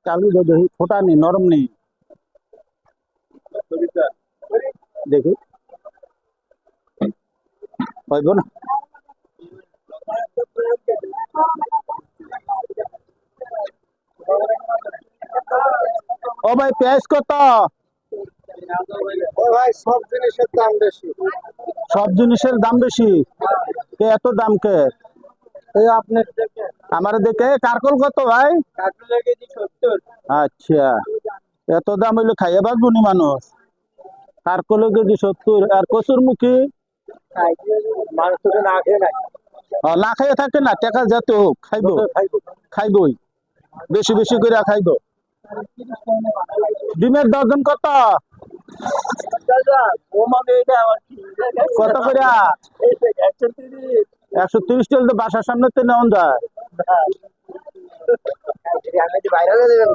চালু দে দেখি, ফোটা নেই, নরম নেই, দেখি হইব না। ও ভাই পেঁয়াজ কত? ভাই সব জিনিসের দাম বেশি। সব জিনিসের দাম বেশি? কে এত দাম কে? এই আপনার দেখে আমার দেখে কারকল কত ভাই? কাটলে কেজি 70। আচ্ছা, এত দাম হইলে খাইয়ে বাঁচবো নি মানুষ? কারকল কেজি 70, আর কচুর মুখী মানুষ তো না খেয়ে নাই, না খাইয়ে থাকে না, টাকা যাতে হোক খাইবো, খাইবই, বেশি বেশি করে খাইবো। ডিমের ডজন কত? কত করে? 130 টাকা তো বাসার সামনে তো নেওয়া যায়। বাইরে দেবেন